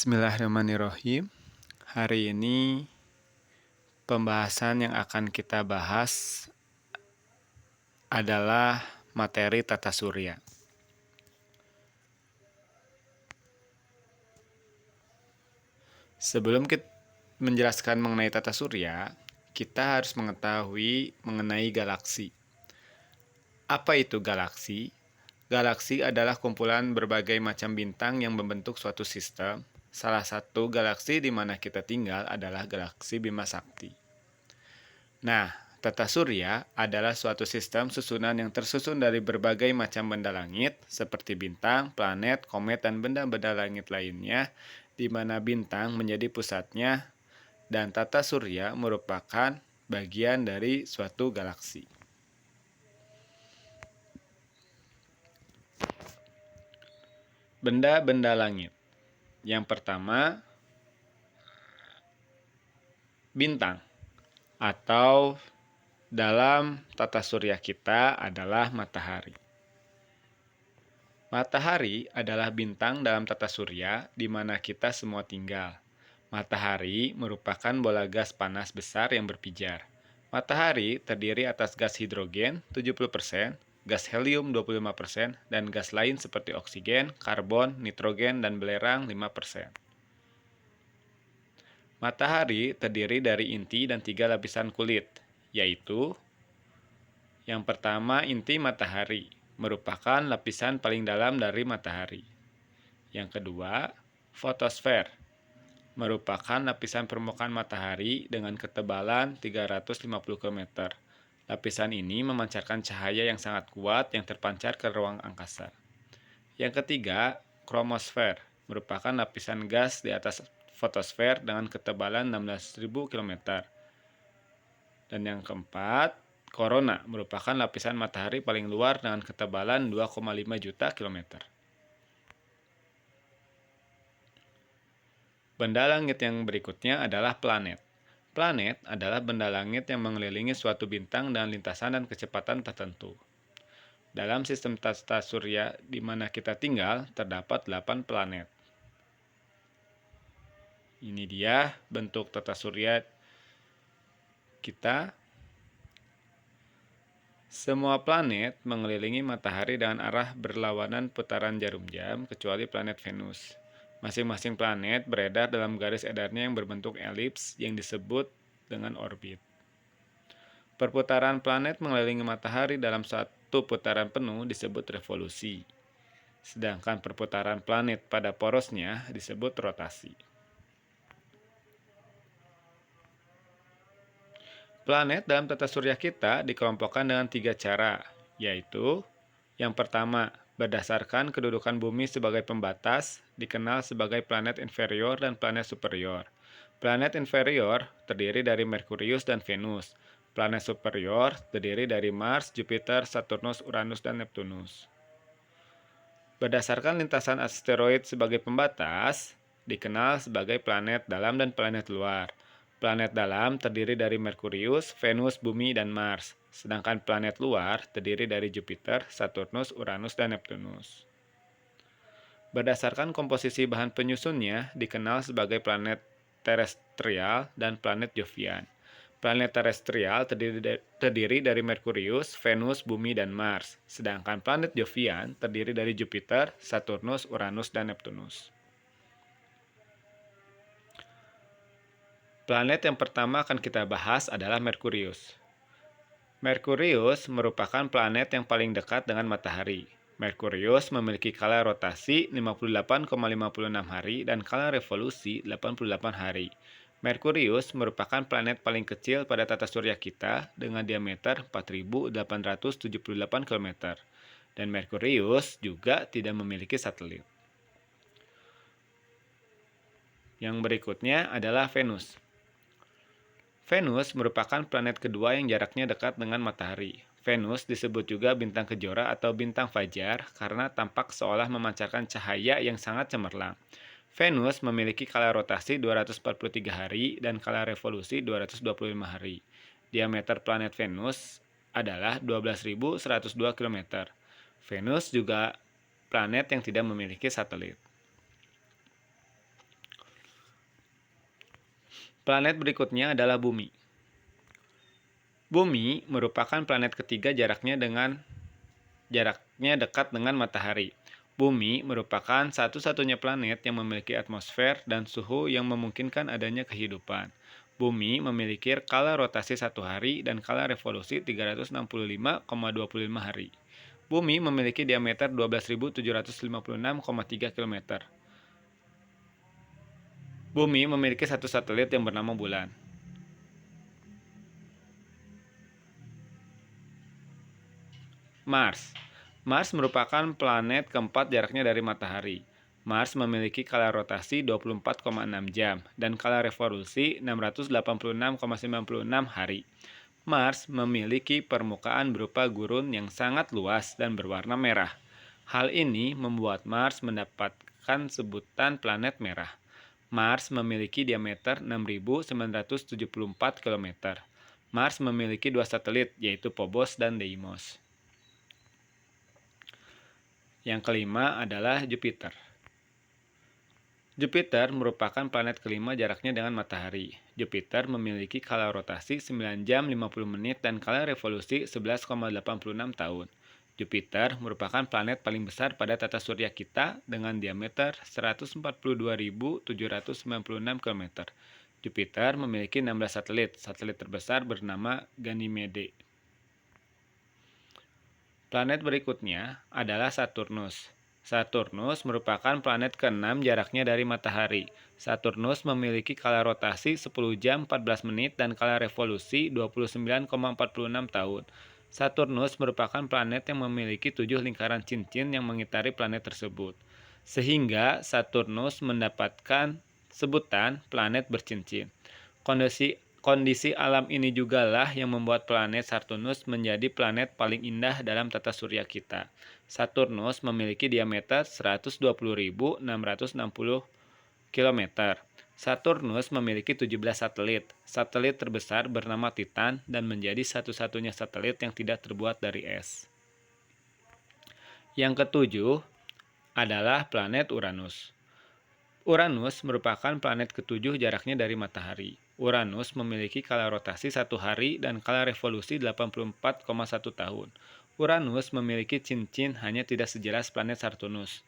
Bismillahirrahmanirrahim. Hari ini pembahasan yang akan kita bahas adalah materi tata surya. Sebelum kita menjelaskan mengenai tata surya, kita harus mengetahui mengenai galaksi. Apa itu galaksi? Galaksi adalah kumpulan berbagai macam bintang yang membentuk suatu sistem. Salah satu galaksi di mana kita tinggal adalah galaksi Bima Sakti. Nah, tata surya adalah suatu sistem susunan yang tersusun dari berbagai macam benda langit, seperti bintang, planet, komet, dan benda-benda langit lainnya, di mana bintang menjadi pusatnya, dan tata surya merupakan bagian dari suatu galaksi. Benda-benda langit. Yang pertama, bintang, atau dalam tata surya kita adalah matahari. Matahari adalah bintang dalam tata surya di mana kita semua tinggal. Matahari merupakan bola gas panas besar yang berpijar. Matahari terdiri atas gas hidrogen 70%, gas helium 25%, dan gas lain seperti oksigen, karbon, nitrogen, dan belerang 5%. Matahari terdiri dari inti dan 3 lapisan kulit, yaitu yang pertama, inti matahari, merupakan lapisan paling dalam dari matahari. Yang kedua, fotosfer, merupakan lapisan permukaan matahari dengan ketebalan 350 km. Lapisan ini memancarkan cahaya yang sangat kuat yang terpancar ke ruang angkasa. Yang ketiga, kromosfer, merupakan lapisan gas di atas fotosfer dengan ketebalan 16.000 km. Dan yang keempat, korona, merupakan lapisan matahari paling luar dengan ketebalan 2,5 juta kilometer. Benda langit yang berikutnya adalah planet. Planet adalah benda langit yang mengelilingi suatu bintang dengan lintasan dan kecepatan tertentu. Dalam sistem tata surya di mana kita tinggal, terdapat 8 planet. Ini dia bentuk tata surya kita. Semua planet mengelilingi matahari dengan arah berlawanan putaran jarum jam, kecuali planet Venus. Masing-masing planet beredar dalam garis edarnya yang berbentuk elips yang disebut dengan orbit. Perputaran planet mengelilingi matahari dalam satu putaran penuh disebut revolusi. Sedangkan perputaran planet pada porosnya disebut rotasi. Planet dalam tata surya kita dikelompokkan dengan 3 cara, yaitu yang pertama, berdasarkan kedudukan bumi sebagai pembatas, dikenal sebagai planet inferior dan planet superior. Planet inferior terdiri dari Merkurius dan Venus. Planet superior terdiri dari Mars, Jupiter, Saturnus, Uranus, dan Neptunus. Berdasarkan lintasan asteroid sebagai pembatas, dikenal sebagai planet dalam dan planet luar. Planet dalam terdiri dari Merkurius, Venus, Bumi, dan Mars. Sedangkan planet luar terdiri dari Jupiter, Saturnus, Uranus, dan Neptunus. Berdasarkan komposisi bahan penyusunnya, dikenal sebagai planet terestrial dan planet Jovian. Planet terestrial terdiri dari Merkurius, Venus, Bumi, dan Mars. Sedangkan planet Jovian terdiri dari Jupiter, Saturnus, Uranus, dan Neptunus. Planet yang pertama akan kita bahas adalah Merkurius. Merkurius merupakan planet yang paling dekat dengan matahari. Merkurius memiliki kala rotasi 58,56 hari dan kala revolusi 88 hari. Merkurius merupakan planet paling kecil pada tata surya kita dengan diameter 4.878 km. Dan Merkurius juga tidak memiliki satelit. Yang berikutnya adalah Venus. Venus merupakan planet kedua yang jaraknya dekat dengan matahari. Venus disebut juga bintang kejora atau bintang fajar karena tampak seolah memancarkan cahaya yang sangat cemerlang. Venus memiliki kala rotasi 243 hari dan kala revolusi 225 hari. Diameter planet Venus adalah 12.102 km. Venus juga planet yang tidak memiliki satelit. Planet berikutnya adalah Bumi. Bumi merupakan planet ketiga jaraknya dekat dengan matahari. Bumi merupakan satu-satunya planet yang memiliki atmosfer dan suhu yang memungkinkan adanya kehidupan. Bumi memiliki skala rotasi 1 hari dan skala revolusi 365,25 hari. Bumi memiliki diameter 12.756,3 km. Bumi memiliki satu satelit yang bernama Bulan. Mars. Mars merupakan planet keempat jaraknya dari matahari. Mars memiliki skala rotasi 24,6 jam dan skala revolusi 686,96 hari. Mars memiliki permukaan berupa gurun yang sangat luas dan berwarna merah. Hal ini membuat Mars mendapatkan sebutan planet merah. Mars memiliki diameter 6.974 km. Mars memiliki dua satelit, yaitu Phobos dan Deimos. Yang kelima adalah Jupiter. Jupiter merupakan planet kelima jaraknya dengan matahari. Jupiter memiliki skala rotasi 9 jam 50 menit dan skala revolusi 11,86 tahun. Jupiter merupakan planet paling besar pada tata surya kita dengan diameter 142.796 km. Jupiter memiliki 16 satelit. Satelit terbesar bernama Ganymede. Planet berikutnya adalah Saturnus. Saturnus merupakan planet ke-6 jaraknya dari matahari. Saturnus memiliki skala rotasi 10 jam 14 menit dan skala revolusi 29,46 tahun. Saturnus merupakan planet yang memiliki 7 lingkaran cincin yang mengitari planet tersebut. Sehingga Saturnus mendapatkan sebutan planet bercincin. Kondisi alam ini jugalah yang membuat planet Saturnus menjadi planet paling indah dalam tata surya kita. Saturnus memiliki diameter 120.660 km. Saturnus memiliki 17 satelit. Satelit terbesar bernama Titan dan menjadi satu-satunya satelit yang tidak terbuat dari es. Yang ketujuh adalah planet Uranus. Uranus merupakan planet ketujuh jaraknya dari matahari. Uranus memiliki skala rotasi 1 hari dan skala revolusi 84,1 tahun. Uranus memiliki cincin hanya tidak sejelas planet Saturnus.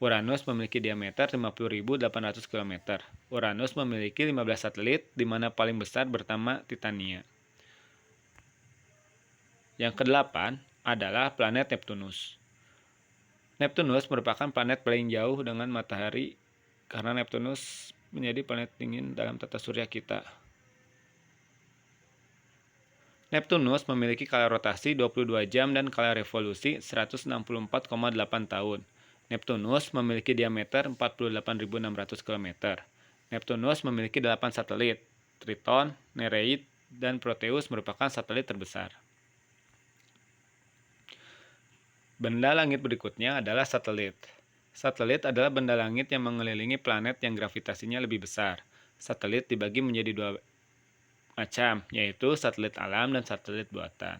Uranus memiliki diameter 50.800 km. Uranus memiliki 15 satelit, di mana paling besar bernama Titania. Yang kedelapan adalah planet Neptunus. Neptunus merupakan planet paling jauh dengan matahari karena Neptunus menjadi planet dingin dalam tata surya kita. Neptunus memiliki skala rotasi 22 jam dan skala revolusi 164,8 tahun. Neptunus memiliki diameter 48.600 km. Neptunus memiliki 8 satelit. Triton, Nereid, dan Proteus merupakan satelit terbesar. Benda langit berikutnya adalah satelit. Satelit adalah benda langit yang mengelilingi planet yang gravitasinya lebih besar. Satelit dibagi menjadi dua macam, yaitu satelit alam dan satelit buatan.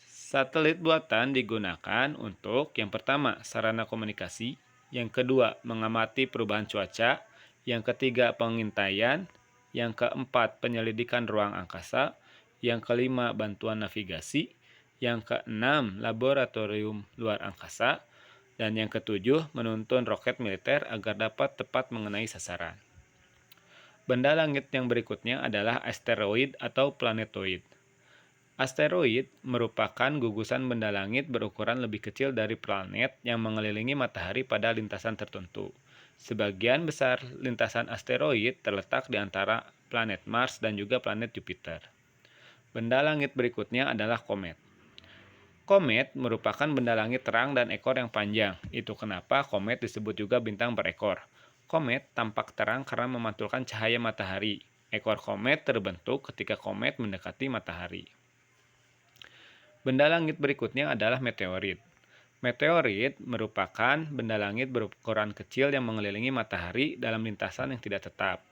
Satelit buatan digunakan untuk yang pertama, sarana komunikasi, yang kedua, mengamati perubahan cuaca, yang ketiga, pengintaian, yang keempat, penyelidikan ruang angkasa, yang kelima, bantuan navigasi, yang keenam, laboratorium luar angkasa, dan yang ketujuh, menuntun roket militer agar dapat tepat mengenai sasaran. Benda langit yang berikutnya adalah asteroid atau planetoid. Asteroid merupakan gugusan benda langit berukuran lebih kecil dari planet yang mengelilingi matahari pada lintasan tertentu. Sebagian besar lintasan asteroid terletak di antara planet Mars dan juga planet Jupiter. Benda langit berikutnya adalah komet. Komet merupakan benda langit terang dan ekor yang panjang. Itu kenapa komet disebut juga bintang berekor. Komet tampak terang karena memantulkan cahaya matahari. Ekor komet terbentuk ketika komet mendekati matahari. Benda langit berikutnya adalah meteorit. Meteorit merupakan benda langit berukuran kecil yang mengelilingi matahari dalam lintasan yang tidak tetap.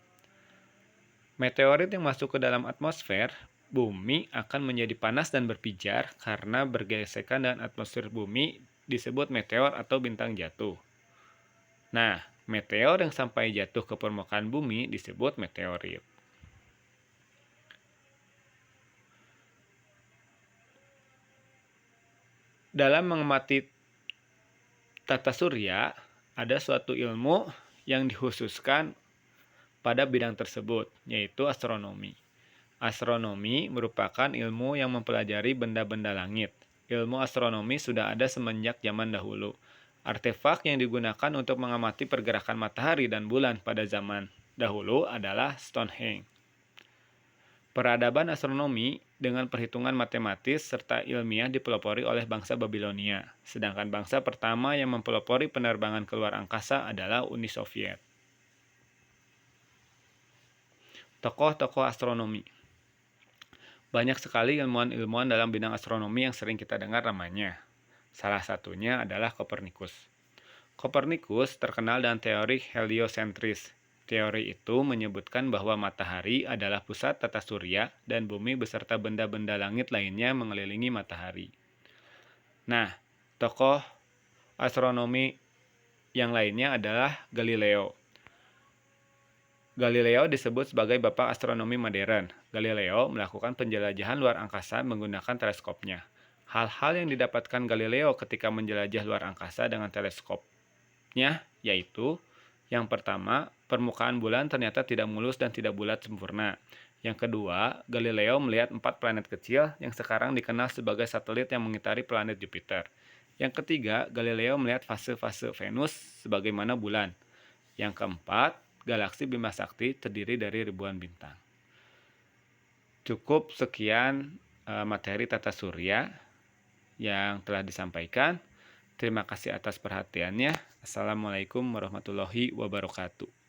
Meteorit yang masuk ke dalam atmosfer bumi akan menjadi panas dan berpijar karena bergesekan dengan atmosfer bumi disebut meteor atau bintang jatuh. Nah, meteor yang sampai jatuh ke permukaan bumi disebut meteorit. Dalam mengamati tata surya, ada suatu ilmu yang dikhususkan pada bidang tersebut, yaitu astronomi. Astronomi merupakan ilmu yang mempelajari benda-benda langit. Ilmu astronomi sudah ada semenjak zaman dahulu. Artefak yang digunakan untuk mengamati pergerakan matahari dan bulan pada zaman dahulu adalah Stonehenge. Peradaban astronomi dengan perhitungan matematis serta ilmiah dipelopori oleh bangsa Babilonia, sedangkan bangsa pertama yang mempelopori penerbangan keluar angkasa adalah Uni Soviet. Tokoh-tokoh astronomi. Banyak sekali ilmuwan-ilmuwan dalam bidang astronomi yang sering kita dengar namanya. Salah satunya adalah Kopernikus. Kopernikus terkenal dengan teori heliosentris. Teori itu menyebutkan bahwa matahari adalah pusat tata surya dan bumi beserta benda-benda langit lainnya mengelilingi matahari. Nah, tokoh astronomi yang lainnya adalah Galileo. Galileo disebut sebagai bapak astronomi modern. Galileo melakukan penjelajahan luar angkasa menggunakan teleskopnya. Hal-hal yang didapatkan Galileo ketika menjelajah luar angkasa dengan teleskopnya yaitu yang pertama, permukaan bulan ternyata tidak mulus dan tidak bulat sempurna. Yang kedua, Galileo melihat 4 planet kecil yang sekarang dikenal sebagai satelit yang mengitari planet Jupiter. Yang ketiga, Galileo melihat fase-fase Venus sebagaimana bulan. Yang keempat, galaksi Bima Sakti terdiri dari ribuan bintang. Cukup sekian materi tata surya yang telah disampaikan. Terima kasih atas perhatiannya. Assalamualaikum warahmatullahi wabarakatuh.